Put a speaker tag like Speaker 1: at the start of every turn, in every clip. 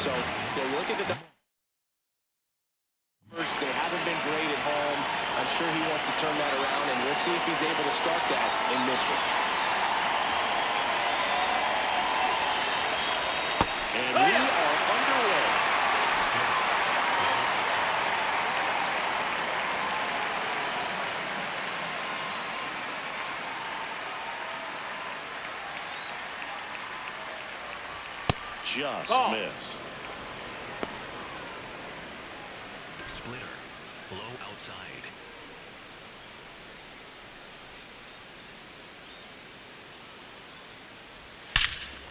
Speaker 1: So they're looking at the first. They haven't been great at home. I'm sure he wants to turn that around, and we'll see if he's able to start that in this one. And we are underway.
Speaker 2: Just missed.
Speaker 3: Splitter. Low outside.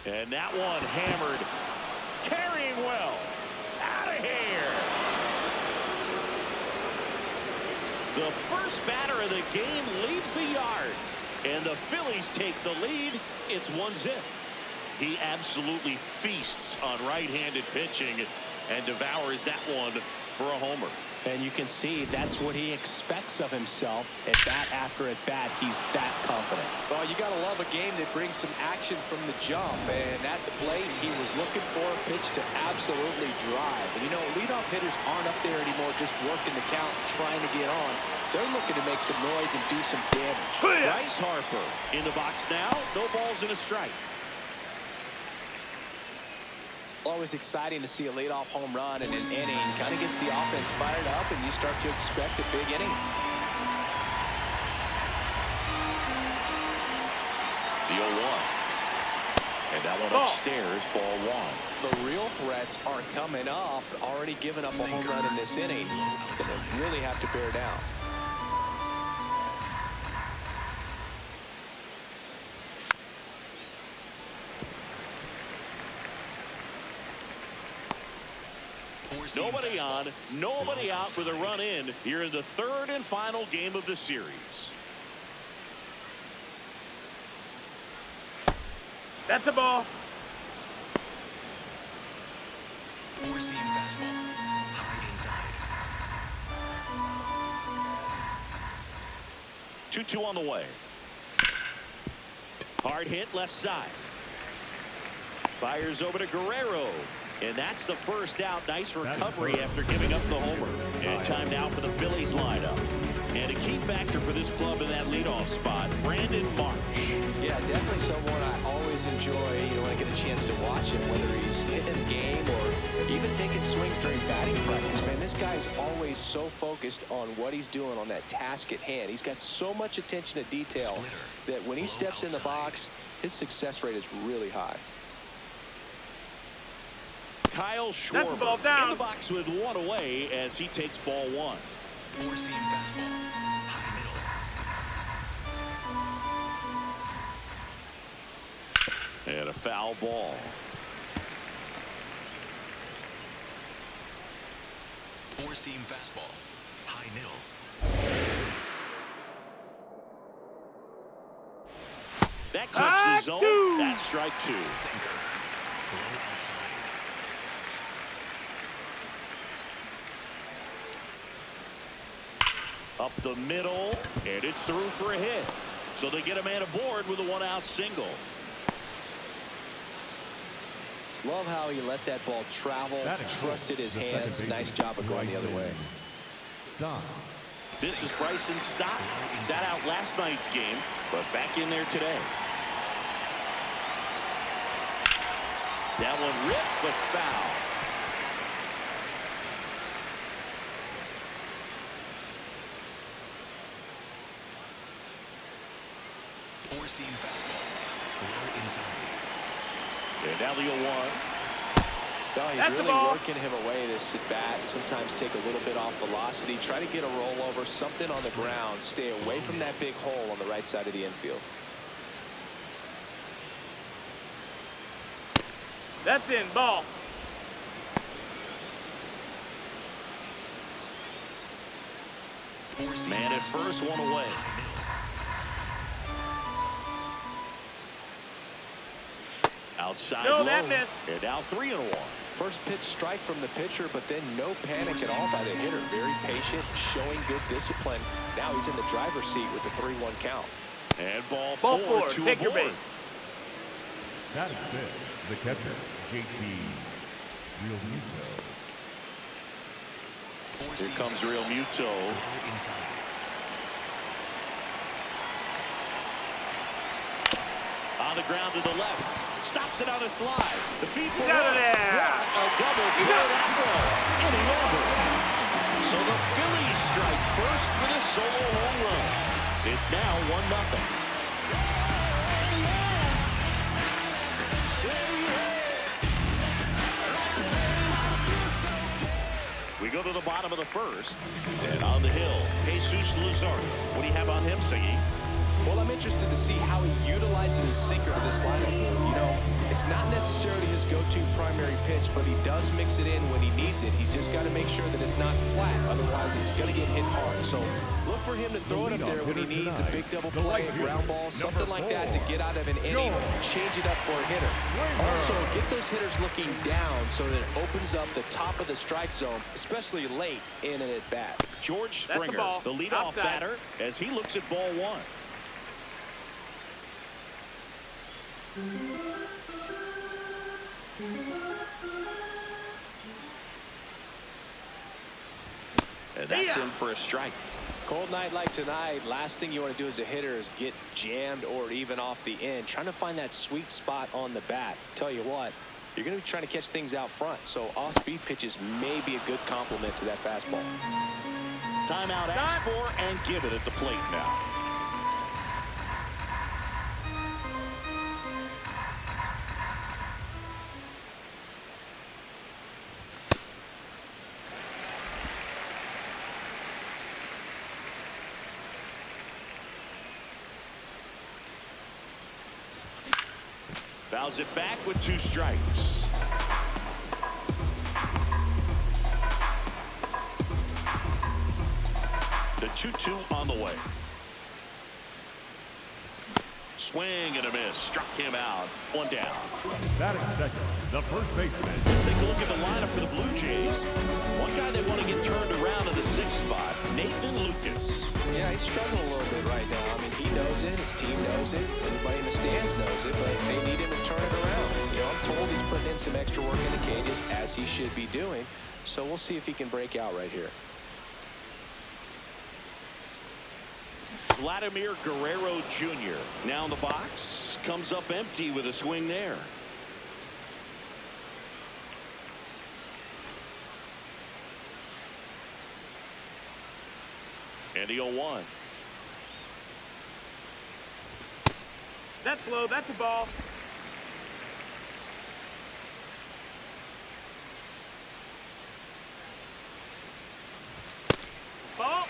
Speaker 2: And that one hammered. Carrying well. Out of here. The first batter of the game leaves the yard. And the Phillies take the lead. It's 1-0. He absolutely feasts on right-handed pitching and devours that one for a homer.
Speaker 1: And you can see that's what he expects of himself at bat after at bat. He's that confident. Well, you got to love a game that brings some action from the jump. And at the plate, he was looking for a pitch to absolutely drive. And, you know, leadoff hitters aren't up there anymore just working the count, trying to get on. They're looking to make some noise and do some damage.
Speaker 2: Bryce Harper in the box now. No balls and a strike.
Speaker 1: Always exciting to see a leadoff home run in an inning. Kind of gets the offense fired up, and you start to expect a big inning.
Speaker 2: The 0-1. And that one upstairs, ball one.
Speaker 1: The real threats are coming up. Already giving up a home run in this inning. Going to really have to bear down.
Speaker 2: Nobody on, nobody out with a run in here in the third and final game of the series.
Speaker 4: That's a ball.
Speaker 3: Four-seam fastball. High inside.
Speaker 2: 2-2 on the way. Hard hit left side. Fires over to Guerrero. And that's the first out. Nice recovery after giving up the homer. And time now for the Phillies lineup. And a key factor for this club in that leadoff spot, Brandon Marsh.
Speaker 1: Yeah, definitely someone I always enjoy, when I get a chance to watch him, whether he's hitting the game or even taking swings during batting practice. Man, this guy's always so focused on what he's doing on that task at hand. He's got so much attention to detail that when he steps in the box, his success rate is really high.
Speaker 2: Kyle Schwarber in the box with one away as he takes ball one.
Speaker 3: Four-seam fastball. High middle.
Speaker 2: And a foul ball.
Speaker 3: Four-seam fastball. High middle.
Speaker 2: That clips the zone. That's strike two.
Speaker 3: Sinker. Low outside.
Speaker 2: Up the middle, and it's through for a hit. So they get a man aboard with a one-out single.
Speaker 1: Love how he let that ball travel, trusted his hands. Nice job of going the other way.
Speaker 5: Stop.
Speaker 2: This is Bryson Stott. Sat out last night's game, but back in there today. That one ripped, but foul.
Speaker 3: Four-seam fastball. Low inside.
Speaker 2: And now the 0-1.
Speaker 1: No, he's really working him away this at bat. Sometimes take a little bit off velocity. Try to get a rollover, something on the ground. Stay away from that big hole on the right side of the infield.
Speaker 4: That's in. Ball.
Speaker 2: Man at first, one away. Outside low.
Speaker 4: That missed.
Speaker 2: And now 3-1.
Speaker 1: First pitch strike from the pitcher, but then no panic at all by the hitter. Very patient, showing good discipline. Now he's in the driver's seat with the 3-1 count.
Speaker 2: And ball
Speaker 4: four.
Speaker 2: four to
Speaker 4: Take your
Speaker 2: aboard.
Speaker 4: base.
Speaker 5: That is it. The catcher, JT.
Speaker 2: Here comes Real Muto. On the ground to the left. Stops it on a slide. The feed for
Speaker 4: Get out of there.
Speaker 2: What a double play that was. Inning over. So the Phillies strike first with a solo home run. It's now 1-0. We go to the bottom of the first. And on the hill, Jesus Luzardo. What do you have on him, Siggy?
Speaker 1: Well, I'm interested to see how he utilizes his sinker to this lineup. You know, it's not necessarily his go-to primary pitch, but he does mix it in when he needs it. He's just got to make sure that it's not flat. Otherwise, it's going to get hit hard. So look for him to throw it up there when he needs a big double play, a ground ball, something like that to get out of an inning, change it up for a hitter. Also, get those hitters looking down so that it opens up the top of the strike zone, especially late in an at-bat.
Speaker 2: George
Speaker 4: That's
Speaker 2: Springer,
Speaker 4: the ball.
Speaker 2: the leadoff
Speaker 4: Outside.
Speaker 2: batter, as he looks at ball one. And that's in for a strike.
Speaker 1: Cold night like tonight, last thing you want to do as a hitter is get jammed or even off the end. Trying to find that sweet spot on the bat. Tell you what, you're going to be trying to catch things out front, so off-speed pitches may be a good complement to that fastball.
Speaker 2: Timeout asked for and given at the plate now. Fouls it back with 2 strikes. The 2-2 on the way. Swing and a miss. Struck him out. 1 down.
Speaker 5: Batting second, the first baseman.
Speaker 2: Let's take a look at the lineup for the Blue Jays. One guy they want to get turned around in the 6th spot, Nathan Lucas.
Speaker 1: Yeah, he's struggling a little bit right now. I mean, he knows it, his team knows it, everybody in the stands knows it, but they need him to turn it around. You know, I'm told he's putting in some extra work in the cages, as he should be doing, so we'll see if he can break out right here.
Speaker 2: Vladimir Guerrero Jr. now in the box. Comes up empty with a swing there. And the 0-1.
Speaker 4: That's low. That's a ball. Ball.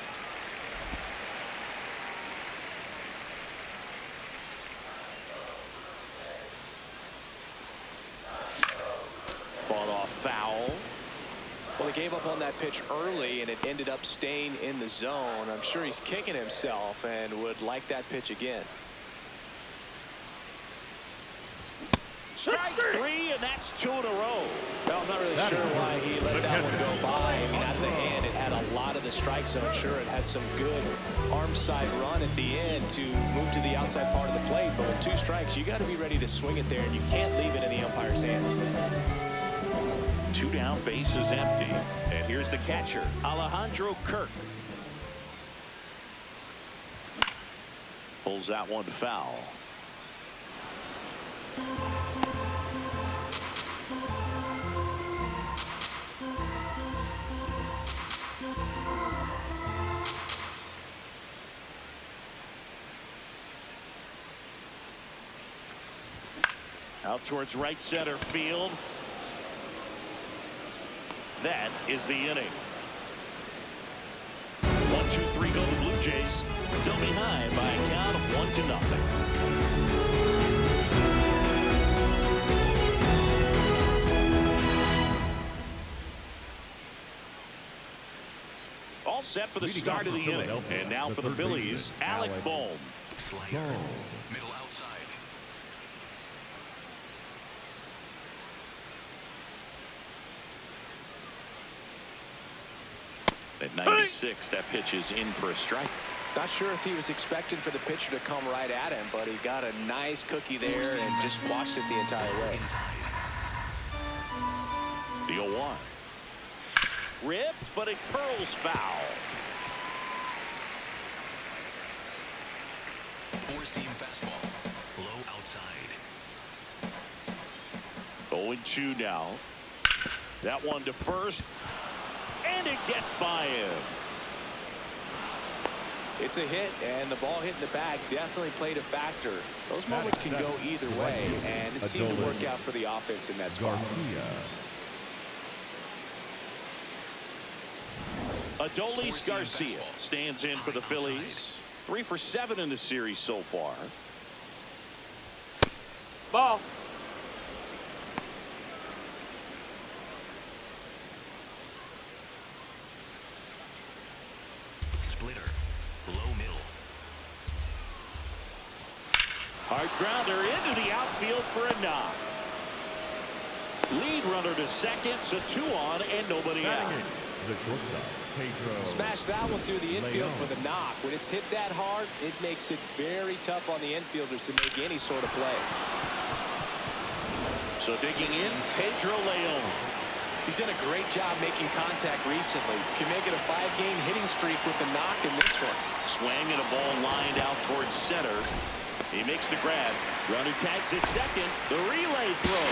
Speaker 2: Fought off foul.
Speaker 1: Well, he gave up on that pitch early, and it ended up staying in the zone. I'm sure he's kicking himself and would like that pitch again.
Speaker 2: Strike 3, and that's 2 in a row.
Speaker 1: Well, I'm not really sure why he let that one go by. I mean, out of the hand, it had a lot of the strike zone. Sure, it had some good arm side run at the end to move to the outside part of the plate. But with 2 strikes, you got to be ready to swing it there, and you can't leave it in the umpire's hands.
Speaker 2: 2 down, base is empty. And here's the catcher, Alejandro Kirk. Pulls that one foul. Out towards right center field. That is the inning. 1-2-3 go the Blue Jays. Still behind by a count of 1-0. All set for the start of the inning. And now for the Phillies, Alec Bohm.
Speaker 3: Slider. Middle outside.
Speaker 2: At 96, that pitch is in for a strike.
Speaker 1: Not sure if he was expecting for the pitcher to come right at him, but he got a nice cookie there and just watched it the entire way.
Speaker 3: Inside.
Speaker 2: The The 0-1. Ripped, but it curls foul.
Speaker 3: Four-seam fastball. Low outside.
Speaker 2: 0-2 now. That one to first. And it gets by him.
Speaker 1: It's a hit, and the ball hitting the bag definitely played a factor. Those moments can go either way, and it seemed to work out for the offense in that spot.
Speaker 2: Adolis Garcia stands in for the Phillies. 3 for 7 in the series so far.
Speaker 4: Ball.
Speaker 3: Splitter. Low middle.
Speaker 2: Hard grounder into the outfield for a knock. Lead runner to second, so 2 on and nobody out.
Speaker 5: The shortstop, Pedro.
Speaker 1: Smash that one through the infield for the knock. When it's hit that hard, it makes it very tough on the infielders to make any sort of play.
Speaker 2: So digging in, Pedro Leon.
Speaker 1: He's done a great job making contact recently. Can make it a 5-game hitting streak with the knock in this one.
Speaker 2: Swing and a ball lined out towards center. He makes the grab. Runner tags at second. The relay throw.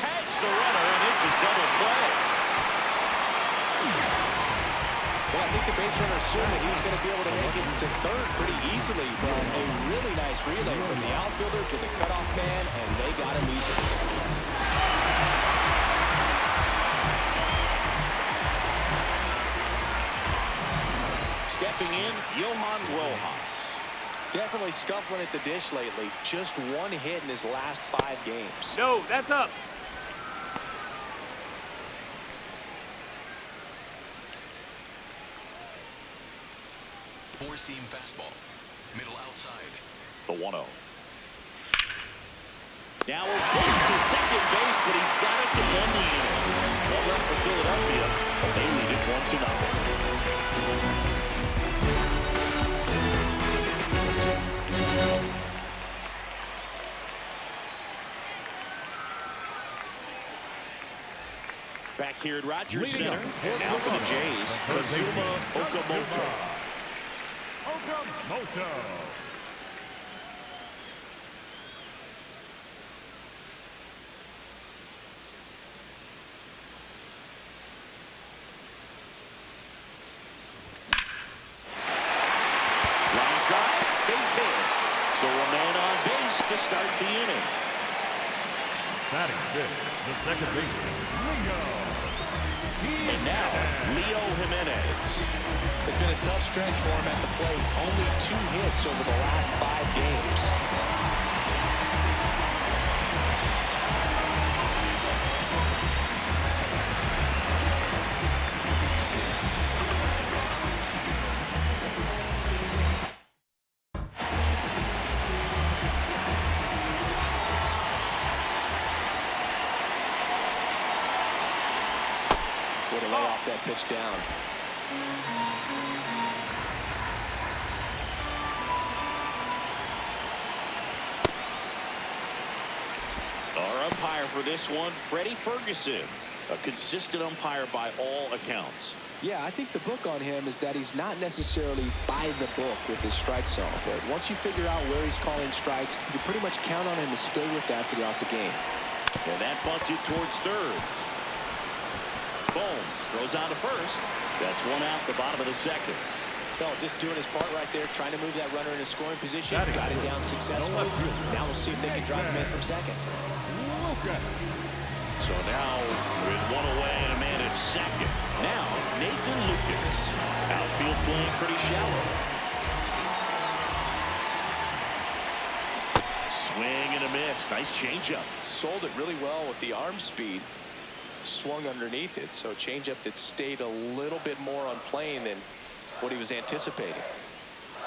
Speaker 2: Tags the runner, and it's a double play.
Speaker 1: Well, I think the base runner assumed that he was going to be able to make it to third pretty easily, but a really nice relay from the outfielder to the cutoff man, and they got him easily.
Speaker 2: Stepping in, Johan Rojas.
Speaker 1: Definitely scuffling at the dish lately. Just 1 hit in his last 5 games.
Speaker 4: No, that's up.
Speaker 3: Four-seam fastball. Middle outside.
Speaker 2: The 1-0. Now a bullet to second base, but he's got it to end the inning. Well run for Philadelphia. They lead it 1-0. Back here at Rogers Center. And now for the Jays, Kazuma Okamoto.
Speaker 5: Okamoto.
Speaker 2: Line drive, base hit. So a man on base to start the inning.
Speaker 5: Batting fifth, the second baseman, Leo.
Speaker 2: And now, Leo Jimenez.
Speaker 1: It's been a tough stretch for him at the plate. Only 2 hits over the last 5 games. Way to lay off that pitch down.
Speaker 2: Our umpire for this one, Freddie Ferguson. A consistent umpire by all accounts.
Speaker 1: Yeah, I think the book on him is that he's not necessarily by the book with his strike zone. But once you figure out where he's calling strikes, you can pretty much count on him to stay with that throughout the game.
Speaker 2: And that bunted towards third. Boom. Throws out to first. That's 1 out the bottom of the second.
Speaker 1: No, just doing his part right there, trying to move that runner into scoring position. Got it down successfully. Now we'll see if they can drive him in from second.
Speaker 2: So now with 1 away and a man at second. Now Nathan Lucas. Outfield playing pretty shallow. Swing and a miss. Nice changeup.
Speaker 1: Sold it really well with the arm speed. Swung underneath it, so changeup that stayed a little bit more on plane than what he was anticipating.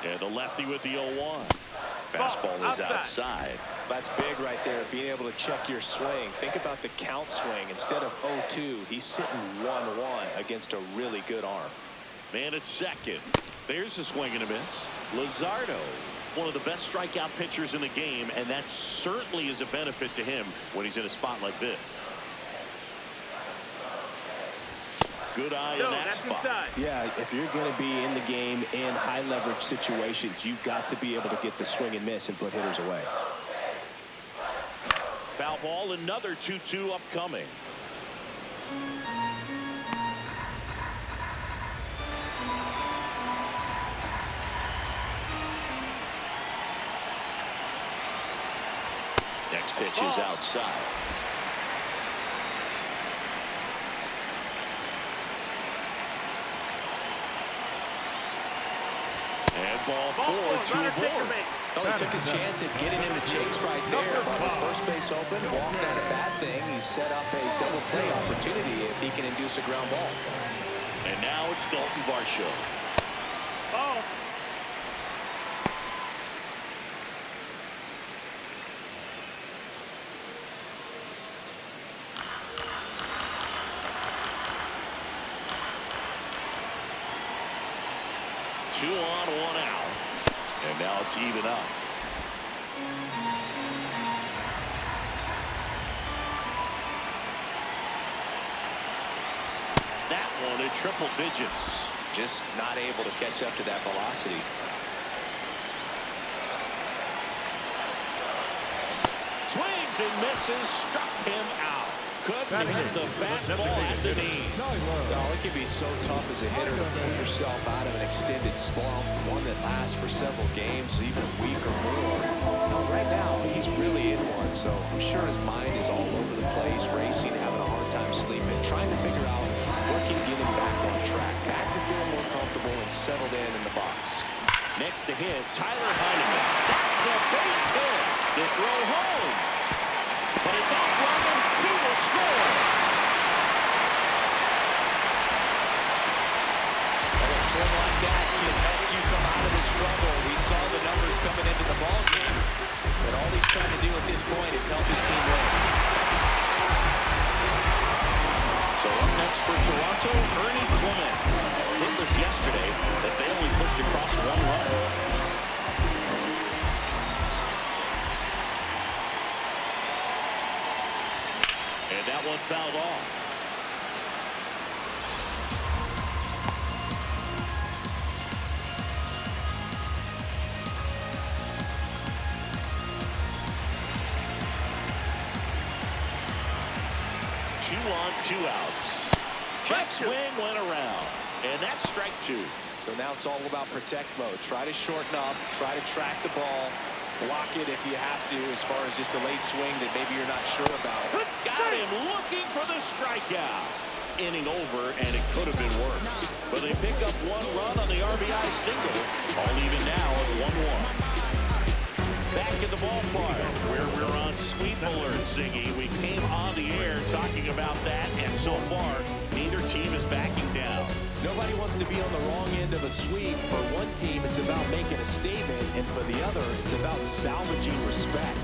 Speaker 2: And the lefty with the 0-1. Fastball is outside.
Speaker 1: That's big right there, being able to check your swing. Think about the count swing. Instead of 0-2, he's sitting 1-1 against a really good arm.
Speaker 2: Man at second. There's a swing and a miss. Luzardo, one of the best strikeout pitchers in the game, and that certainly is a benefit to him when he's in a spot like this. Good eye
Speaker 4: No,
Speaker 2: in that
Speaker 4: that's
Speaker 2: spot.
Speaker 4: inside.
Speaker 1: Yeah, if you're going to be in the game in high leverage situations, you've got to be able to get the swing and miss and put hitters away.
Speaker 2: Foul ball, another 2-2 upcoming. Next pitch is outside. And ball four, two aboard.
Speaker 1: Well, he took his chance at getting him to chase right there. But with first base open, walked at a bad thing. He set up a double play opportunity if he can induce a ground ball.
Speaker 2: And now it's Dalton Varsho.
Speaker 4: Ball.
Speaker 2: Two on, one out. And now it's even up. That one in triple digits.
Speaker 1: Just not able to catch up to that velocity.
Speaker 2: Swings and misses, struck him out. Couldn't hit the fastball at the knees.
Speaker 1: Oh, it can be so tough as a hitter to pull yourself out of an extended slump, one that lasts for several games, even a week or more. No, right now, he's really in one, so I'm sure his mind is all over the place, racing, having a hard time sleeping, trying to figure out what can get him back on track, back to feeling more comfortable and settled in the box.
Speaker 2: Next to hit, Tyler Heineman. That's a base hit. The throw home. But it's off running. He will score.
Speaker 1: Well, a swing like that can help you come out of the struggle. We saw the numbers coming into the ball game, but all he's trying to do at this point is help his team win.
Speaker 2: So up next for Toronto, Ernie Clement. Hitless yesterday as they only pushed across one run. And that one fouled off. Two on, two outs. Check swing went around. And that's strike two.
Speaker 1: So now it's all about protect mode. Try to shorten up, try to track the ball, block it if you have to, as far as just a late swing that maybe you're not sure about.
Speaker 2: Got him looking for the strikeout. Inning over, and it could have been worse. But they pick up one run on the RBI single. All even now at 1-1. Back in the ballpark where we're on sweep alert, Ziggy. We came on the air talking about that, and so far, neither team is backing down.
Speaker 1: Nobody wants to be on the wrong end of a sweep. For one team, it's about making a statement, and for the other, it's about salvaging respect.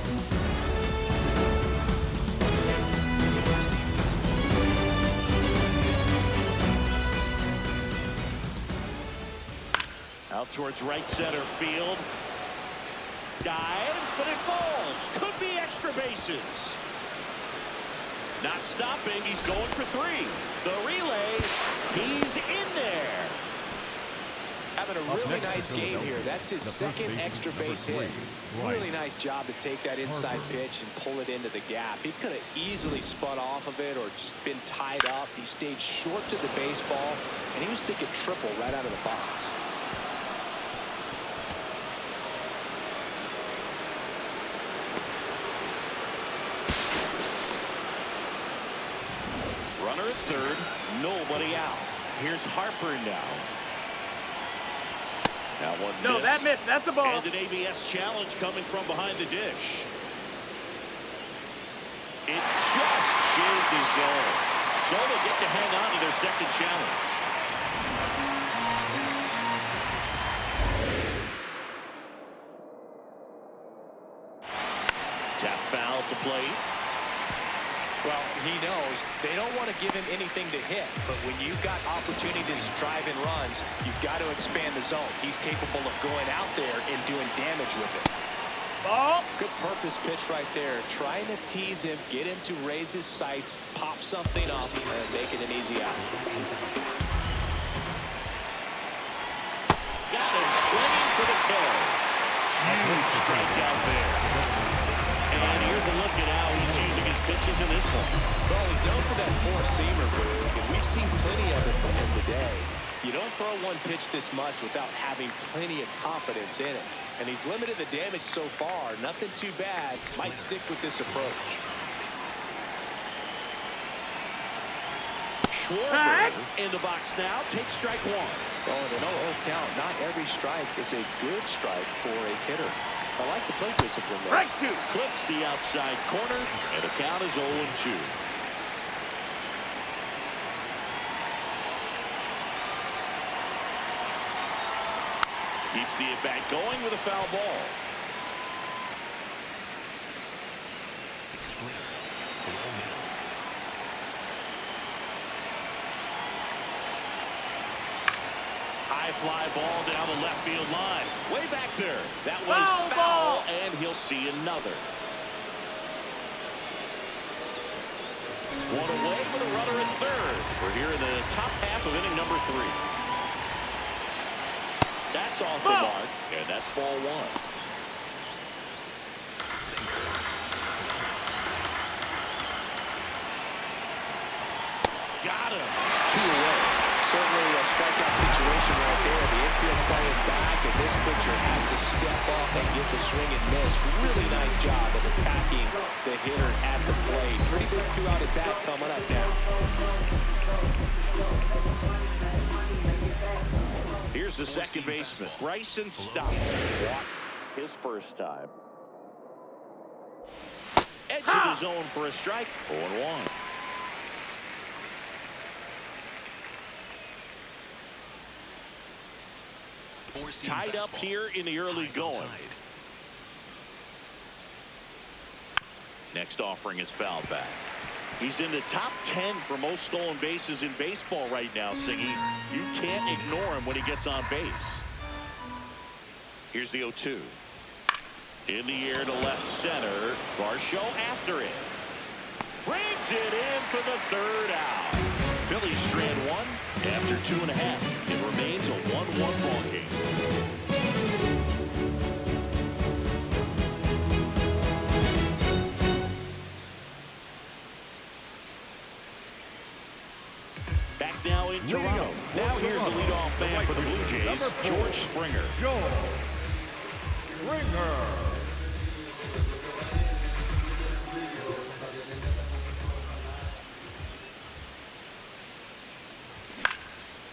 Speaker 2: Out towards right center field. Dives, but it falls. Could be extra bases. Not stopping. He's going for three. The relay. He's in there.
Speaker 1: Having a really nice game here. That's his second extra base hit. Really nice job to take that inside pitch and pull it into the gap. He could have easily spun off of it or just been tied up. He stayed short to the baseball, and he was thinking triple right out of the box.
Speaker 2: Runner at third, nobody out. Here's Harper now. That one
Speaker 4: No,
Speaker 2: missed.
Speaker 4: that missed. That's a ball.
Speaker 2: And an ABS challenge coming from behind the dish. It just shaved his zone. So they'll get to hang on to their second challenge. Tap foul at the plate.
Speaker 1: Well, he knows they don't want to give him anything to hit, but when you've got opportunities to drive in runs, you've got to expand the zone. He's capable of going out there and doing damage with it.
Speaker 4: Ball.
Speaker 1: Good purpose pitch right there. Trying to tease him, get him to raise his sights, pop something up, and make it an easy out.
Speaker 2: killer. Huge strikeout there. And here's a look at how he's using his pitches in this one.
Speaker 1: Well, he's known for that four-seamer, Boog, and we've seen plenty of it from him today. You don't throw one pitch this much without having plenty of confidence in it. And he's limited the damage so far. Nothing too bad. Might stick with this approach.
Speaker 2: Schwarber in the box now. Takes strike one.
Speaker 1: Oh, and an 0-0 count. Not every strike is a good strike for a hitter. I like the plate discipline there.
Speaker 4: Strike two.
Speaker 2: Clips the outside corner, and the count is 0-2. Keeps the at-bat going with a foul ball.
Speaker 3: Splitter. Low middle.
Speaker 2: High fly ball down the left field line. Way back there. That was
Speaker 4: Foul
Speaker 2: foul,
Speaker 4: ball.
Speaker 2: and he'll see another. One away with a runner at third. We're here in the top half of inning number 3. That's off the mark, and that's ball one. Got him.
Speaker 1: 2 away. Certainly a strikeout situation right there. The infield playing back, and this pitcher has to step up and get the swing and miss. Really nice job of attacking the hitter at the plate. Pretty big 2-out at bat coming up now.
Speaker 2: Here's the second baseman, Bryson Stott. His first time. Edge of the zone for a strike. 0-1. Tied up here in the early going. Next offering is fouled back. He's in the top 10 for most stolen bases in baseball right now, Singy. You can't ignore him when he gets on base. Here's the 0-2. In the air to left center. Varsho after it. Brings it in for the third out. Phillies strand one after 2.5. It remains a 1-1 ball game. Back now in Toronto. Now here's the leadoff man for the Blue Jays, George Springer.
Speaker 5: George Springer.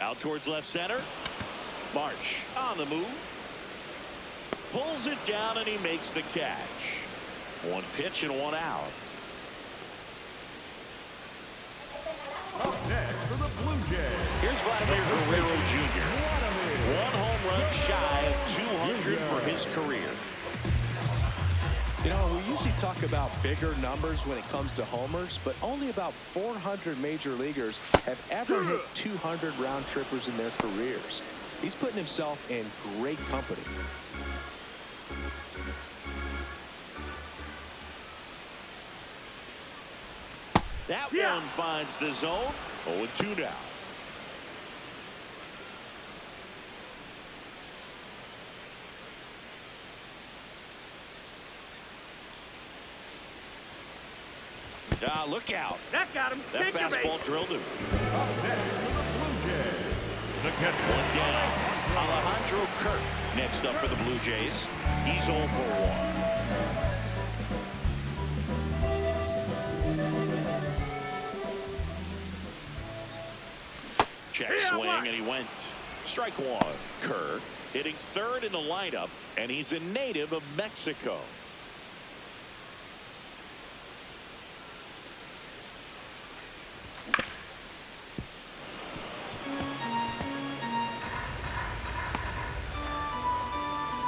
Speaker 2: Out towards left center. March on the move. Pulls it down and he makes the catch. 1 pitch and 1 out.
Speaker 5: Up next for the Blue Jays.
Speaker 2: Here's Vladimir Guerrero Jr. 1 home run shy of 200 for his career.
Speaker 1: You know, we usually talk about bigger numbers when it comes to homers, but only about 400 major leaguers have ever hit 200 round trippers in their careers. He's putting himself in great company.
Speaker 2: That one finds the zone. 0-2 now. Look out.
Speaker 4: That got him.
Speaker 2: That
Speaker 4: Take your
Speaker 2: fastball
Speaker 4: bait.
Speaker 2: drilled him.
Speaker 5: Up next for the Blue Jays. The catcher.
Speaker 2: One down. Alejandro Kirk next up for the Blue Jays. He's 0 for 1. Check swing, and he went. Strike one. Kerr hitting third in the lineup, and he's a native of Mexico.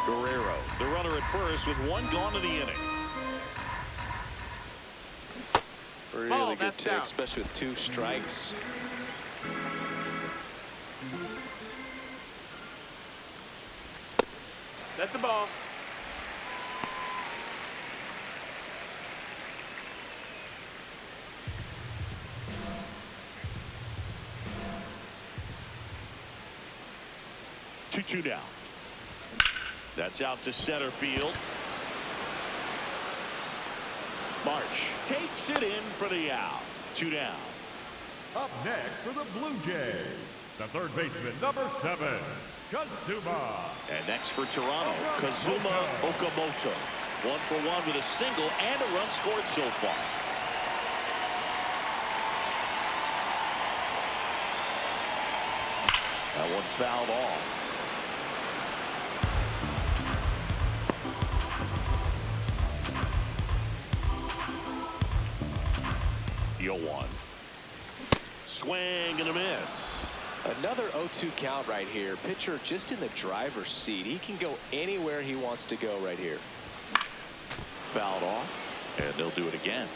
Speaker 2: Guerrero, the runner at first with 1 gone in the inning.
Speaker 1: Really good
Speaker 4: that's
Speaker 1: take,
Speaker 4: down.
Speaker 1: especially with 2 strikes.
Speaker 4: That's the ball.
Speaker 2: Two down. That's out to center field. March takes it in for the out. 2 down.
Speaker 5: Up next for the Blue Jays, the third baseman, number 7, Kazuma.
Speaker 2: And next for Toronto, Kazuma Okamoto. 1 for 1 with a single and a run scored so far. That one fouled off. Deal 1. Swing and a miss.
Speaker 1: Another 0-2 count right here. Pitcher just in the driver's seat. He can go anywhere he wants to go right here.
Speaker 2: Fouled off, and they'll do it again.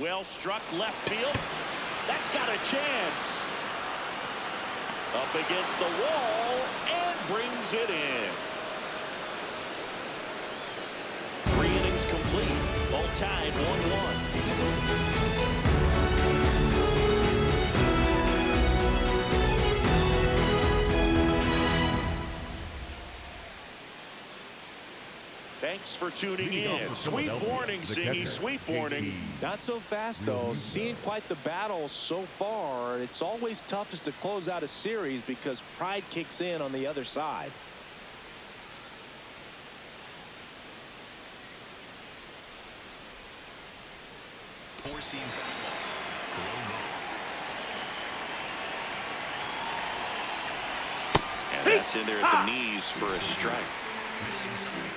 Speaker 2: Well struck left field. That's got a chance. Up against the wall and brings it in. 3 innings complete. All tied 1-1. Thanks for tuning in. Sweet morning, Zingy. Sweet morning.
Speaker 1: Not so fast, though. Seeing quite the battle so far. It's always toughest to close out a series because pride kicks in on the other side.
Speaker 3: Four-seam fastball. Low middle.
Speaker 2: And that's in there at the knees for a strike.
Speaker 3: Middle inside.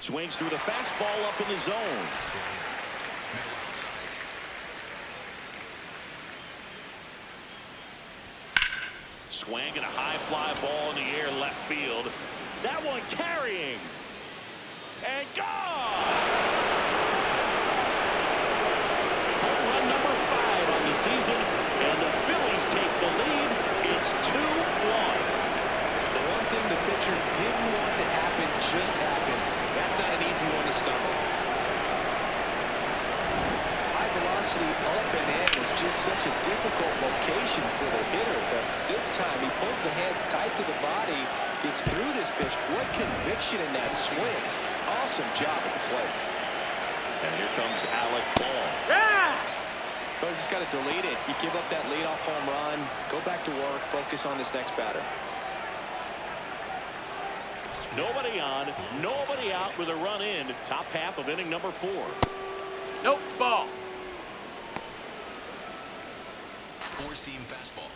Speaker 2: Swings through the fastball up in the zone.
Speaker 3: Slider. Middle outside.
Speaker 2: Swing and a high fly ball in the air left field. That one carrying. And gone. Home run number 5 on the season. And the Phillies take the lead. It's 2-1.
Speaker 1: The one thing the pitcher didn't want to happen just happened. That's not an easy one to stumble. High velocity up and in is just such a difficult location for the hitter, but this time he pulls the hands tight to the body, gets through this pitch. What conviction in that swing. Awesome job at the plate.
Speaker 2: And here comes Alec Ball.
Speaker 4: Yeah!
Speaker 1: But just got to delete it. You give up that leadoff home run, go back to work, focus on this next batter.
Speaker 2: Nobody on, nobody out with a run in. Top half of inning number 4.
Speaker 4: Nope, ball.
Speaker 3: Four-seam fastball.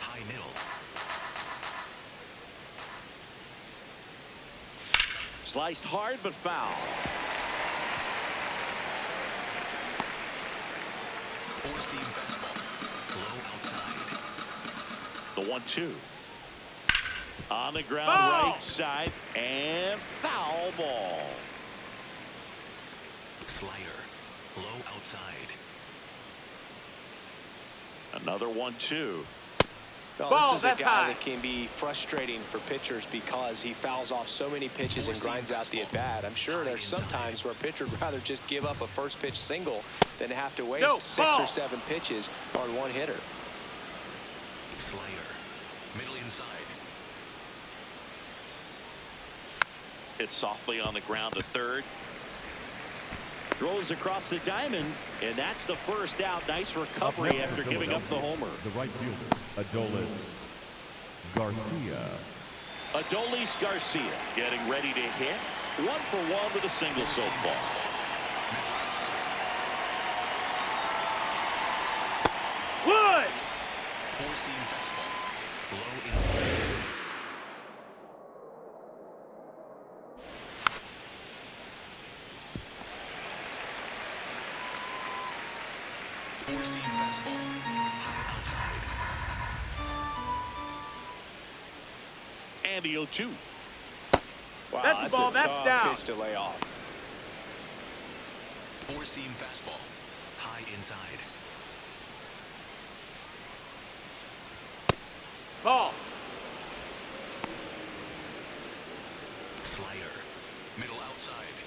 Speaker 3: High middle.
Speaker 2: Sliced hard but foul.
Speaker 3: Four-seam fastball. Low outside.
Speaker 2: The 1-2. On the ground,
Speaker 4: Ball.
Speaker 2: right side, and foul ball.
Speaker 3: Slider. Low outside.
Speaker 2: Another 1-2.
Speaker 1: Well,
Speaker 4: Ball,
Speaker 1: this is a
Speaker 4: that's
Speaker 1: guy
Speaker 4: high.
Speaker 1: that can be frustrating for pitchers because he fouls off so many pitches and grinds out the at-bat. I'm sure there's some times where a pitcher would rather just give up a first pitch single than have to waste
Speaker 4: No,
Speaker 1: 6
Speaker 4: ball.
Speaker 1: or 7 pitches on one hitter.
Speaker 3: Slider. Middle inside.
Speaker 2: Hit softly on the ground to third. Throws across the diamond, and that's the first out. Nice recovery after giving up the homer.
Speaker 5: The right fielder, Adolis Garcia.
Speaker 2: Adolis Garcia getting ready to hit. 1 for 1 with a single so far.
Speaker 4: Wood!
Speaker 3: Four-seam fastball. Low inside. Four-seam fastball. High outside.
Speaker 2: And the 0-2.
Speaker 1: Wow,
Speaker 4: That's the ball,
Speaker 1: a
Speaker 4: that's
Speaker 1: tough
Speaker 4: down.
Speaker 1: pitch to lay off.
Speaker 3: Four-seam fastball. High inside.
Speaker 4: Ball.
Speaker 3: Slider. Middle outside. outside.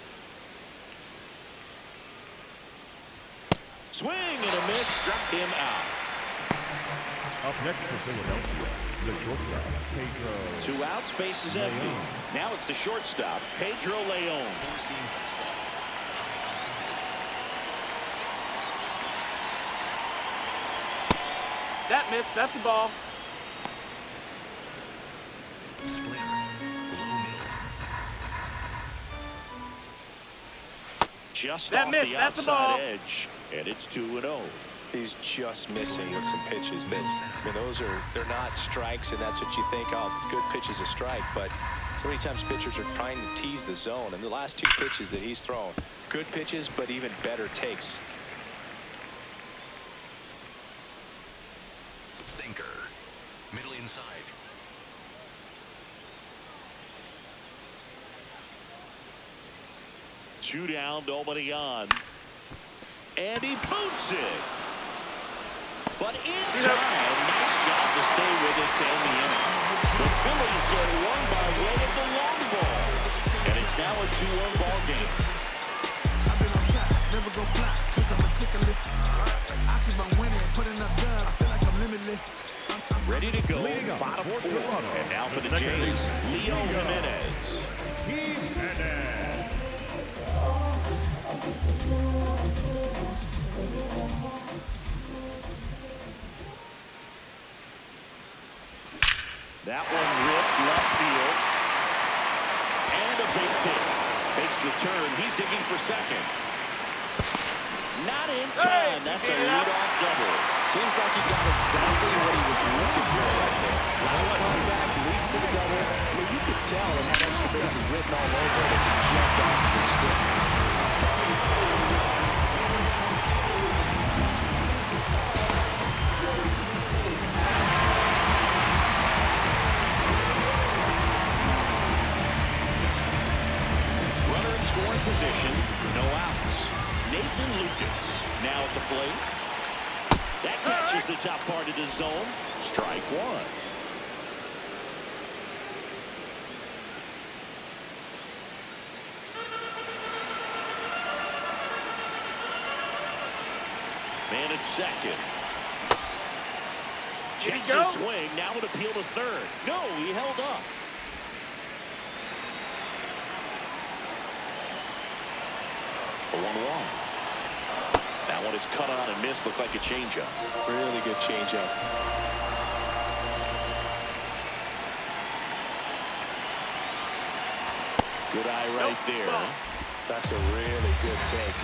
Speaker 2: Swing and a miss, struck him out.
Speaker 5: Up next for Philadelphia, the shortstop, Pedro.
Speaker 2: 2 outs, base is empty. Now it's the shortstop, Pedro Leon.
Speaker 3: Four-seam fastball. High outside.
Speaker 4: That missed. That's the ball.
Speaker 3: Splitter. Low middle.
Speaker 2: Just
Speaker 4: That
Speaker 2: off
Speaker 4: missed.
Speaker 2: the
Speaker 4: That's the ball.
Speaker 2: outside edge, and it's 2-0.
Speaker 1: He's just missing with some pitches that, I mean, they're not strikes, and that's what you think, oh, good pitch is a strike. But so many times pitchers are trying to tease the zone, and the last 2 pitches that he's thrown, good pitches, but even better takes.
Speaker 3: Sinker. Middle inside.
Speaker 2: Two down, nobody on. And he boots it. But in time, nice job to stay with it to end the inning. The Phillies get one by way of the long ball. And it's now a 2-1 ball game.
Speaker 6: I've been on track, never go flat, cause I'm meticulous. I keep on winning, putting up dubs, I feel like I'm limitless.
Speaker 2: Ready to go,
Speaker 5: Leading up
Speaker 2: bottom
Speaker 5: for
Speaker 2: 4.
Speaker 5: Toronto,
Speaker 2: And now for the
Speaker 5: second
Speaker 2: Jays,
Speaker 5: baseman,
Speaker 2: Leo Jimenez.
Speaker 5: Jimenez.
Speaker 2: That one ripped left field. And a base hit. Takes the turn. He's digging for second. Not in time. That's a leadoff double.
Speaker 1: Seems like he got exactly what he was looking for right there. Line contact leads to the double. I mean, you could tell it had extra bases written all over it as he jumped off the stick.
Speaker 2: Runner in scoring position. No outs. Nathan Lucas now at the plate. That catches the top part of the zone. Strike 1. Man at second. Checks his swing. Now would appeal to third. No, he held up. A 1-1. That one is cut on and missed. Looked like a changeup.
Speaker 1: Really good changeup.
Speaker 2: Good eye right there.
Speaker 1: That's a really good take.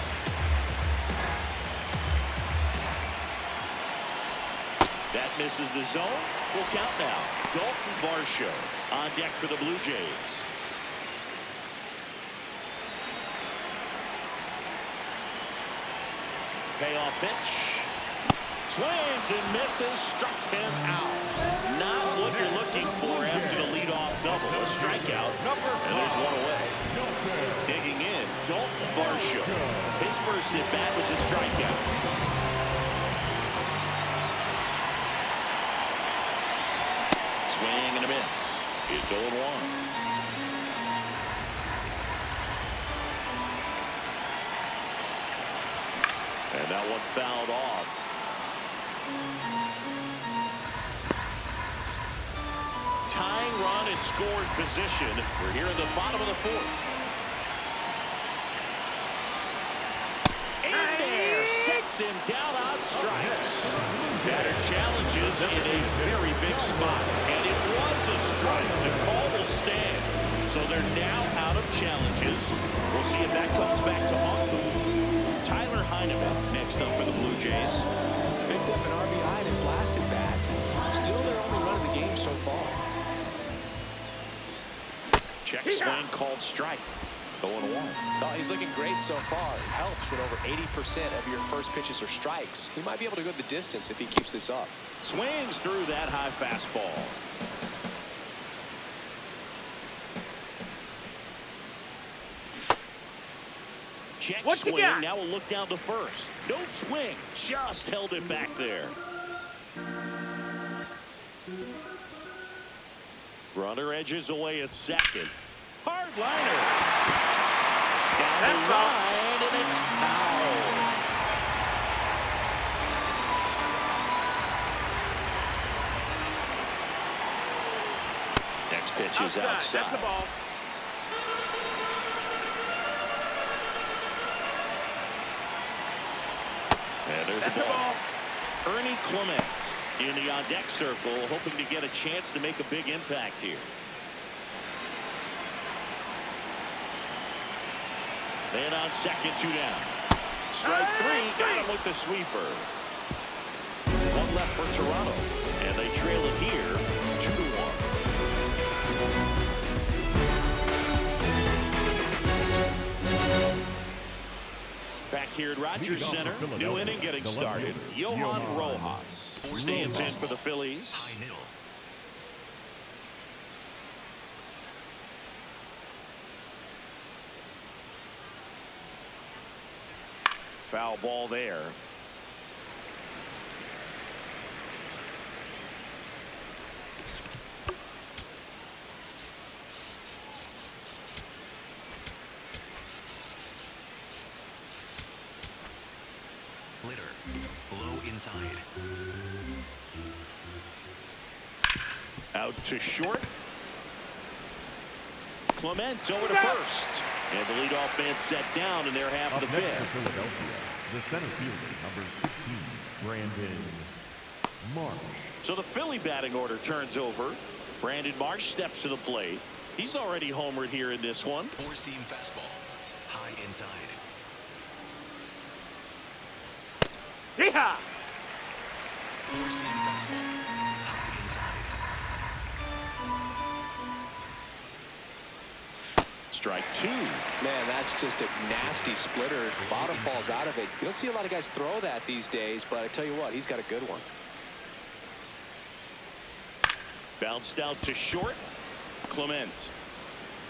Speaker 2: That misses the zone. Full count now. Dalton Varsho on deck for the Blue Jays. Payoff pitch. Swings and misses. Struck him out. Not what you're looking for after the leadoff double. A strikeout. And there's one away. Digging in, Dalton Varsho. His first at bat was a strikeout. Swing and a miss. It's 0-1. And that one fouled off. Tying run in scoring position. We're here in the bottom of the 4th. In there, sets him down on strikes. Batter challenges in a very big spot. And it was a strike. The call will stand. So they're now out of challenges. We'll see if that comes back to haunt them. Tyler Heineman next up for the Blue Jays.
Speaker 1: Picked up an RBI in his last at bat. Still their only run of the game so far.
Speaker 2: Check swing called strike. 0-1.
Speaker 1: Well, he's looking great so far. It helps when over 80% of your first pitches are strikes. He might be able to go the distance if he keeps this up.
Speaker 2: Swings through that high fastball. Check swing. Now we'll look down to first. No swing. Just held it back there. Runner edges away at second. Hard liner. the
Speaker 4: That's all.
Speaker 2: line, and it's foul. Next pitch is
Speaker 4: That's the
Speaker 2: outside.
Speaker 4: ball.
Speaker 2: And there's
Speaker 4: That's
Speaker 2: a
Speaker 4: the
Speaker 2: ball.
Speaker 4: ball.
Speaker 2: Ernie Clement in the on-deck circle, hoping to get a chance to make a big impact here. And on second, 2 down. Strike 3, got him with the sweeper. One left for Toronto, and they trail it here, 2-1. Back here at Rogers Center, new inning getting started. Johan Rojas stands in for the Phillies.
Speaker 3: High nil.
Speaker 2: Foul ball there.
Speaker 3: Splitter. Low inside.
Speaker 2: Out to short. Clement over to first. And the leadoff man set down in their half of
Speaker 5: Up
Speaker 2: the
Speaker 5: next for
Speaker 2: fifth.
Speaker 5: Philadelphia, the center fielder, number 16, Brandon Marsh.
Speaker 2: So the Philly batting order turns over. Brandon Marsh steps to the plate. He's already homered here in this one.
Speaker 3: Four-seam fastball. High inside.
Speaker 4: Yeehaw!
Speaker 3: Four-seam fastball. High inside.
Speaker 2: Strike 2.
Speaker 1: Man, that's just a nasty splitter. Bottom falls out of it. You don't see a lot of guys throw that these days, but I tell you what, he's got a good one.
Speaker 2: Bounced out to short. Clement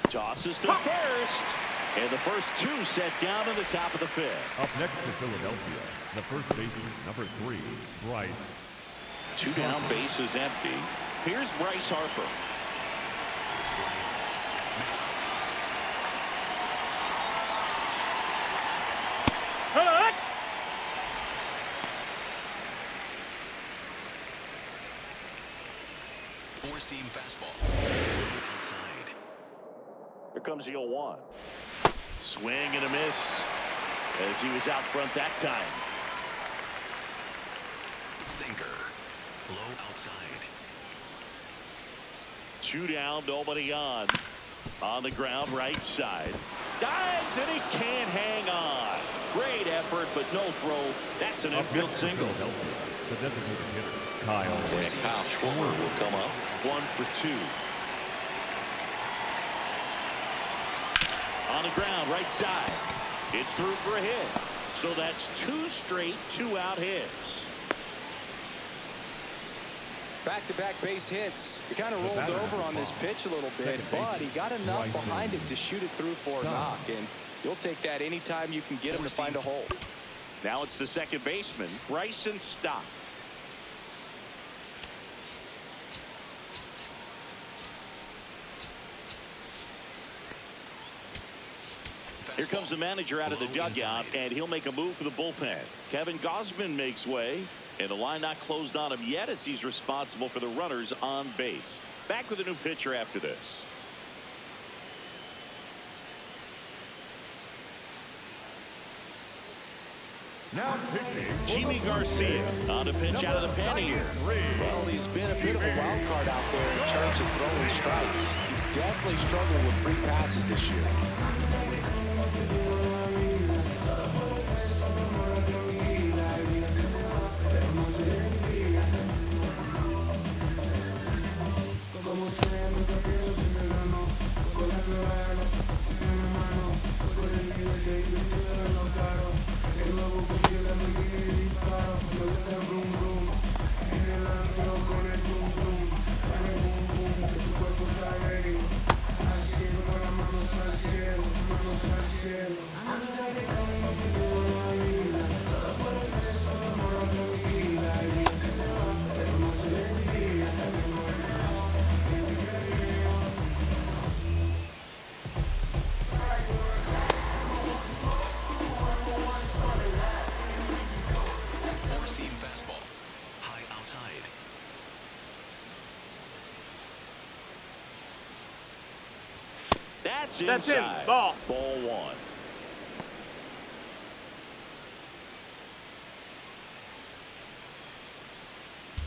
Speaker 2: tosses to first. And the first 2 set down in the top of the fifth.
Speaker 5: Up next for Philadelphia, the first baseman, number 3, Bryce.
Speaker 2: 2 down, bases empty. Here's Bryce Harper.
Speaker 4: Hook!
Speaker 3: Four-seam fastball. Low outside.
Speaker 2: Here comes the 0-1. Swing and a miss as he was out front that time.
Speaker 3: Sinker. Low outside.
Speaker 2: 2 down, nobody on. On the ground, right side. Dives, and he can't hang on. Great effort, but no throw. That's an
Speaker 5: Up
Speaker 2: infield
Speaker 5: next for
Speaker 2: single.
Speaker 5: Philadelphia, the designated hitter, Kyle.
Speaker 1: And Kyle Schwarber will come up.
Speaker 2: 1 for 2. On the ground, right side. It's through for a hit. So that's 2 straight 2-out hits.
Speaker 1: Back-to-back base hits. He kind of rolled
Speaker 5: batter
Speaker 1: over on
Speaker 5: has
Speaker 1: this
Speaker 5: the
Speaker 1: pitch a little bit,
Speaker 5: Second
Speaker 1: but he got enough
Speaker 5: Bryson
Speaker 1: behind it to shoot it through for a knock, and you'll take that anytime you can get him to find a hole.
Speaker 2: Now it's the second baseman, Bryson Stott. Here comes the manager out of the
Speaker 3: Low
Speaker 2: dugout,
Speaker 3: inside.
Speaker 2: and he'll make a move for the bullpen. Kevin Gausman makes way, and the line not closed on him yet as he's responsible for the runners on base. Back with a new pitcher after this.
Speaker 5: Now pitching. for
Speaker 2: Jimmy
Speaker 5: the
Speaker 2: Garcia
Speaker 5: Blue Jays,
Speaker 2: on a pitch out of the pen here.
Speaker 5: 93.
Speaker 1: Well, he's been a bit of a wild card out there in terms of throwing strikes. He's definitely struggled with free passes this year.
Speaker 2: That's
Speaker 4: in.
Speaker 2: inside.
Speaker 4: Ball.
Speaker 2: Ball one.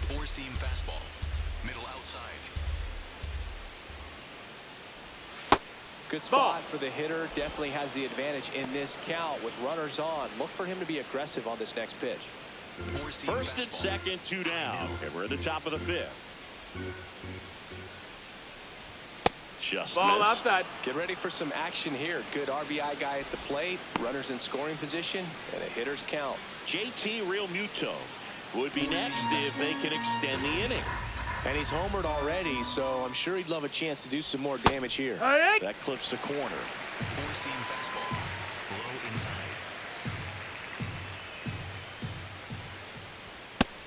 Speaker 3: Four-seam fastball. Middle outside.
Speaker 1: Good spot for the hitter. Definitely has the advantage in this count with runners on. Look for him to be aggressive on this next pitch.
Speaker 3: Four-seam
Speaker 2: First and
Speaker 3: fastball.
Speaker 2: second, two down. And we're at the top of the fifth. Just
Speaker 4: Ball
Speaker 2: missed.
Speaker 4: outside.
Speaker 1: Get ready for some action here. Good RBI guy at the plate. Runners in scoring position. And a hitter's count.
Speaker 2: JT Realmuto would be next if they can extend the inning.
Speaker 1: And he's homered already, so I'm sure he'd love a chance to do some more damage here.
Speaker 2: That clips the corner.
Speaker 3: Four-seam fastball. Low inside.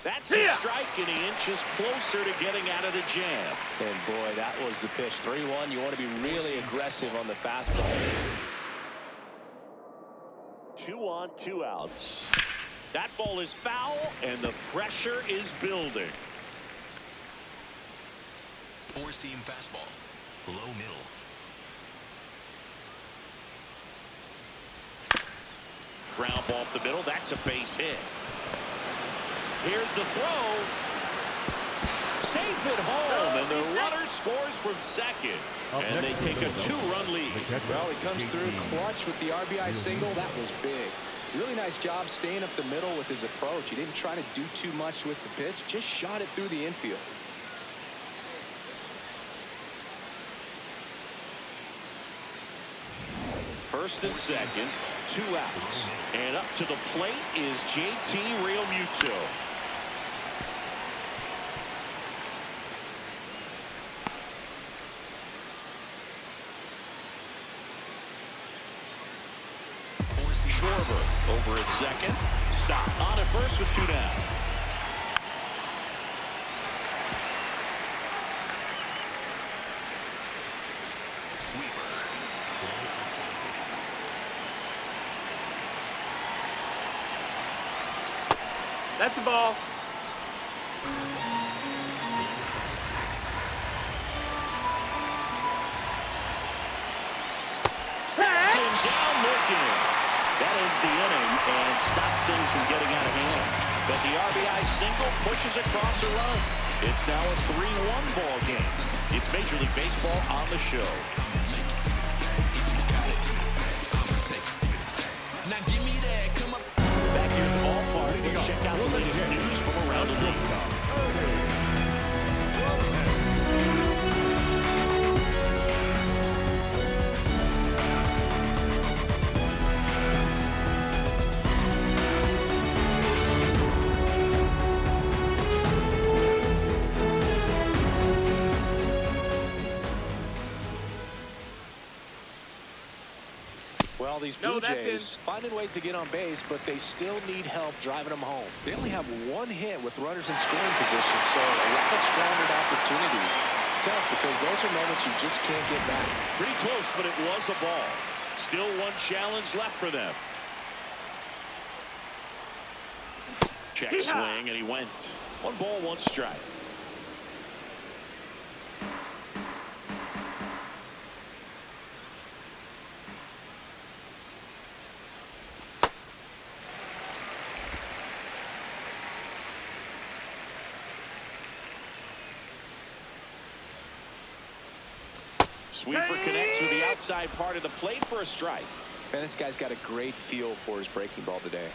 Speaker 2: That's a strike, and he inches closer to getting out of the jam.
Speaker 1: And boy, that was the pitch. 3-1. You want to be really aggressive on the fastball.
Speaker 2: 2 on, 2 outs. That ball is foul, and the pressure is building.
Speaker 3: Four-seam fastball. Low middle.
Speaker 2: Ground ball up the middle. That's a base hit. Here's the throw. Safe at home, and the runner scores from second. And they take a 2-run lead.
Speaker 1: Well, he comes through clutch with the RBI single. That was big. Really nice job staying up the middle with his approach. He didn't try to do too much with the pitch. Just shot it through the infield.
Speaker 2: First and second, 2 outs. And up to the plate is JT Realmuto. Schwarber over at second. Stop on at first with 2 down.
Speaker 3: Sweeper. Low outside.
Speaker 4: That's the ball.
Speaker 2: Sets him down looking. That ends the inning and stops things from getting out of hand. But the RBI single pushes across a run. It's now a 3-1 ball game. It's Major League Baseball on the show.
Speaker 6: Now give me that, come up.
Speaker 2: Back here at the ballpark, we check out the latest news from around the league.
Speaker 1: Well, these Blue Jays finding ways to get on base, but they still need help driving them home. They only have 1 hit with runners in scoring position, so a lot of squandered opportunities. It's tough because those are moments you just can't get back.
Speaker 2: Pretty close, but it was a ball. Still 1 challenge left for them. Check swing, and he went. 1 ball, 1 strike. Sweeper connects with the outside part of the plate for a strike.
Speaker 1: Man, this guy's got a great feel for his breaking ball today.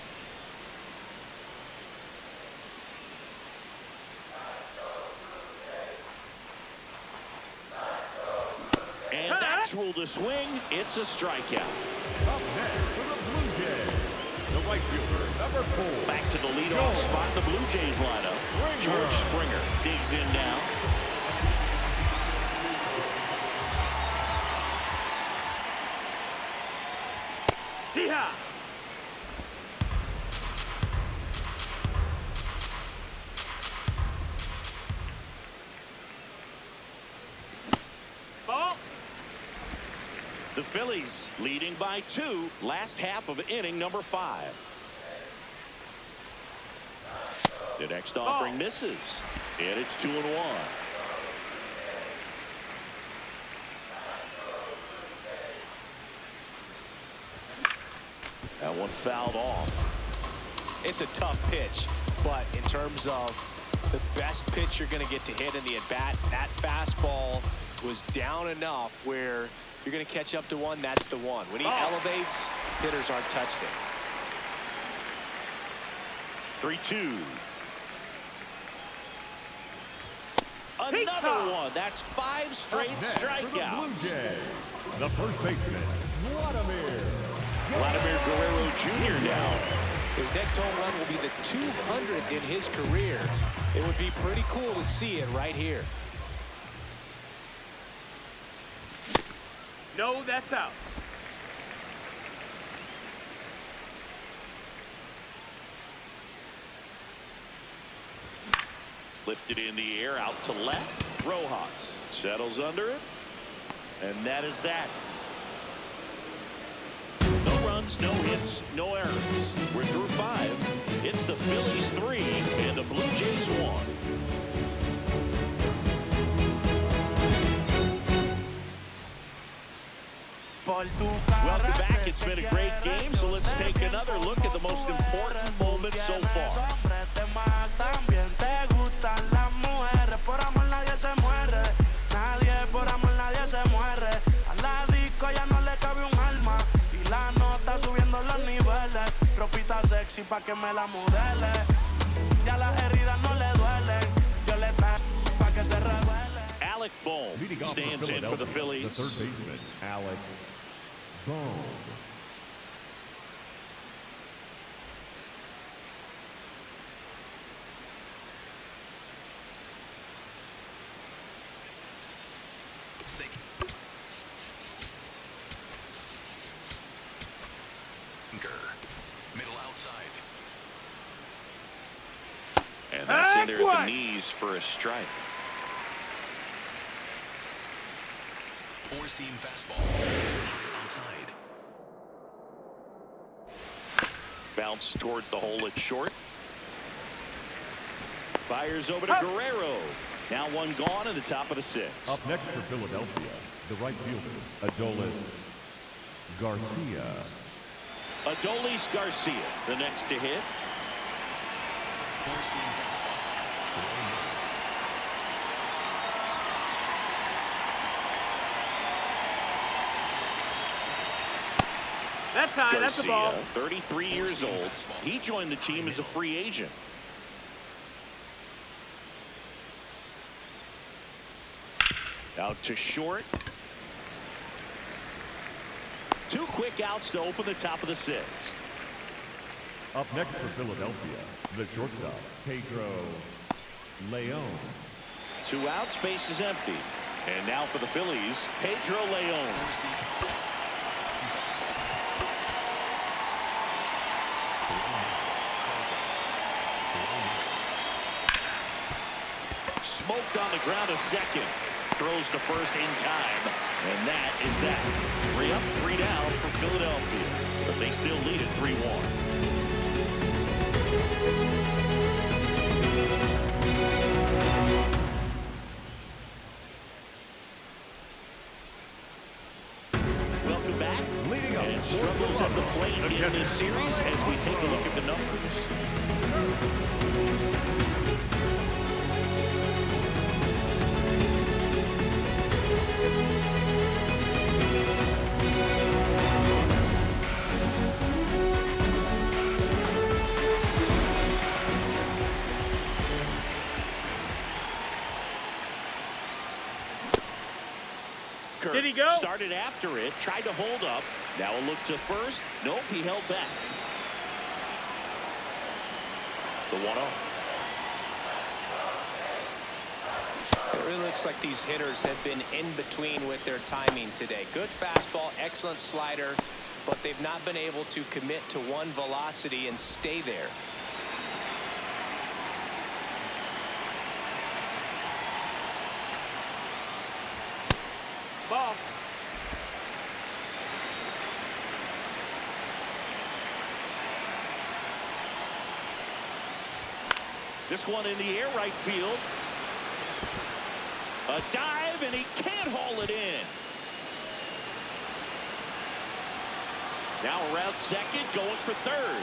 Speaker 2: And that's ruled a swing. It's a strikeout.
Speaker 5: Up next for the Blue Jays, the right fielder, number 4.
Speaker 2: Back to the leadoff spot, the Blue Jays lineup. George Springer digs in now.
Speaker 4: Yeehaw! Ball.
Speaker 2: The Phillies leading by 2, last half of inning number 5. The next offering misses, and it's 2-1. That one fouled off.
Speaker 1: It's a tough pitch, but in terms of the best pitch you're going to get to hit in the at-bat, that fastball was down enough where you're going to catch up to one. That's the one. When he elevates, hitters aren't touched it.
Speaker 2: 3-2. Another one. That's 5 straight strikeouts.
Speaker 5: The first baseman, Vladimir
Speaker 2: Guerrero Jr. now.
Speaker 1: His next home run will be the 200th in his career. It would be pretty cool to see it right here.
Speaker 4: No, that's out.
Speaker 2: Lifted in the air, out to left. Rojas settles under it. And that is that. No runs, no hits, no errors. We're through 5. It's the Phillies 3 and the Blue Jays 1. Welcome back. It's been a great game, so let's take another look at the most important moment so far.
Speaker 7: Pa' que me la modele, ya las heridas no le duelen, yo le traigo pa' que se revele.
Speaker 2: Alec Bohm stands in for the Phillies.
Speaker 5: The third baseman, Alec Bohm.
Speaker 3: Middle outside.
Speaker 2: And that's in there at the knees for a strike.
Speaker 3: Four-seam fastball. High outside.
Speaker 2: Bounce towards the hole at short. Fires over to Guerrero. Now one gone in the top of the 6th.
Speaker 5: Up next for Philadelphia, the right fielder, Adolis Garcia.
Speaker 2: Adolis Garcia, the next to hit.
Speaker 3: Four-seam fastball. Low middle.
Speaker 4: That's high. That's the ball.
Speaker 2: 33 years old. He joined the team as a free agent. Out to short. 2 quick outs to open the top of the 6th.
Speaker 5: Up next for Philadelphia, the shortstop, Pedro Leon.
Speaker 2: 2 outs, base is empty. And now for the Phillies, Pedro Leon. Smoked on the ground a second. Throws the first in time. And that is that. 3 up, 3 down for Philadelphia. But they still lead at 3-1. Welcome back. And struggles at the plate in this series as we take a look at the numbers.
Speaker 4: Did he go?
Speaker 2: Started after it, tried to hold up. Now a look to first. Nope, he held back. The 1-0.
Speaker 1: It really looks like these hitters have been in between with their timing today. Good fastball, excellent slider, but they've not been able to commit to one velocity and stay there.
Speaker 4: Ball.
Speaker 2: This one in the air, right field. A dive, and he can't haul it in. Now around second, going for third.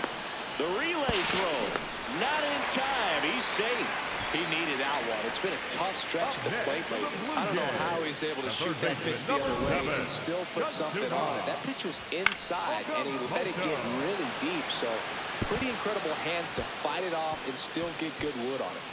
Speaker 2: The relay throw, not in time. He's safe.
Speaker 1: He needed that one. It's been a tough stretch at the plate lately. I don't know how he's able to shoot that pitch the other way and still put something on it. That pitch was inside, and he let it get really deep. So pretty incredible hands to fight it off and still get good wood on it.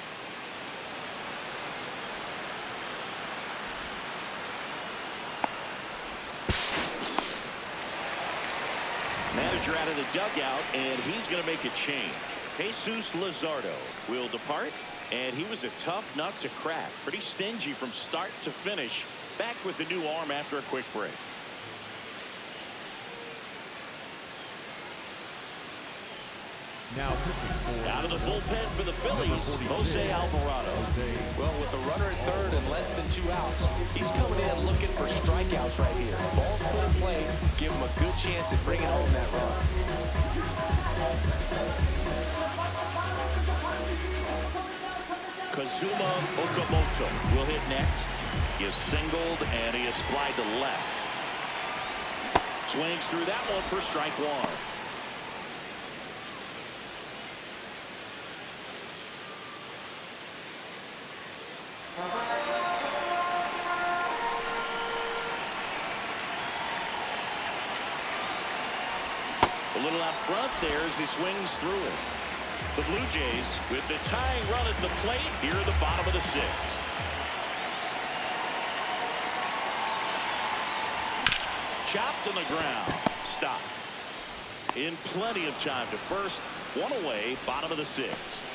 Speaker 2: Manager out of the dugout, and he's going to make a change. Jesus Luzardo will depart, and he was a tough nut to crack. Pretty stingy from start to finish. Back with the new arm after a quick break.
Speaker 5: Now
Speaker 2: out of the bullpen for the Phillies, Jose Alvarado.
Speaker 1: Well, with a runner at third and less than 2 outs, he's coming in looking for strikeouts right here. Ball's put in play, give him a good chance at bringing home that run.
Speaker 2: Kazuma Okamoto will hit next. He is singled and he is flied to left. Swings through that one for strike one. A little out front there as he swings through it. The Blue Jays with the tying run at the plate here at the bottom of the sixth. Chopped on the ground. Stop. In plenty of time to first. One away, bottom of the sixth.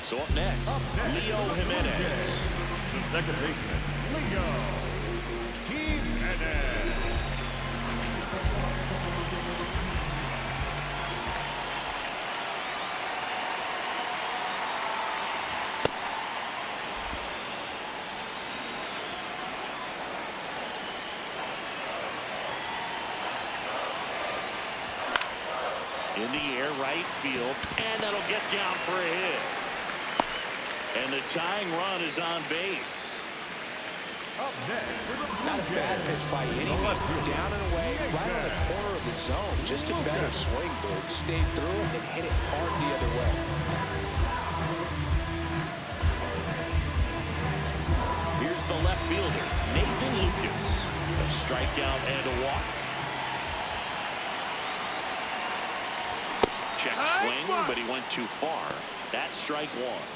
Speaker 2: So up next, Leo Jimenez.
Speaker 5: The second baseman, Leo Jimenez.
Speaker 2: In the air, right field, and that'll get down for a hit. And the tying run is on base.
Speaker 5: Up next for the Blue
Speaker 1: Not a bad pitch by any means. Down and away, right on the corner of the zone. Just a better swing, Boog. Stayed through it and hit it hard the other way.
Speaker 2: Here's the left fielder, Nathan Lucas. A strikeout and a walk. Check swing, but he went too far. That's strike one.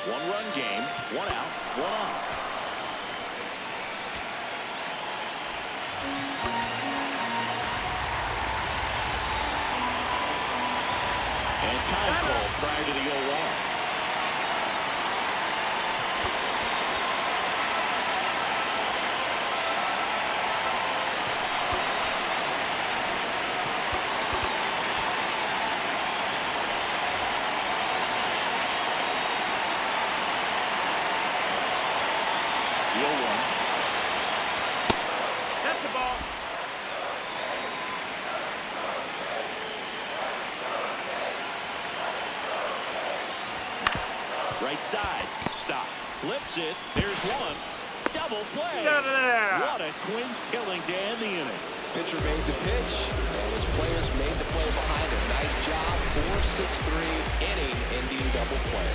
Speaker 2: One-run game, 1 out, 1 on. And time call prior to the 0-1.
Speaker 4: That's the ball.
Speaker 2: Right side, stop, flips it, there's one, double play.
Speaker 4: Yeah.
Speaker 2: What a twin killing to end the inning.
Speaker 1: Pitcher made the pitch, and his players made the play behind him. Nice job, 4-6-3 inning ending double play.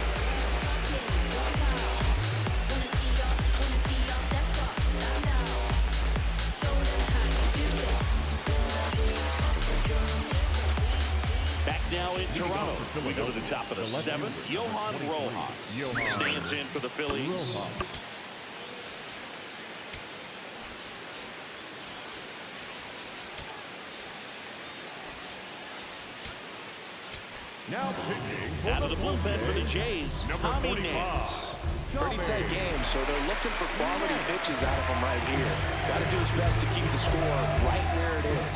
Speaker 2: Back now in Toronto, we go to the top of the seventh. Johan Rojas stands in for the Phillies.
Speaker 5: Now pitching
Speaker 2: Out of the bullpen for the Jays,
Speaker 5: number
Speaker 2: Tommy
Speaker 5: 45.
Speaker 2: Nance.
Speaker 1: Pretty tight game, so they're looking for quality pitches out of him right here. Got to do his best to keep the score right where it is.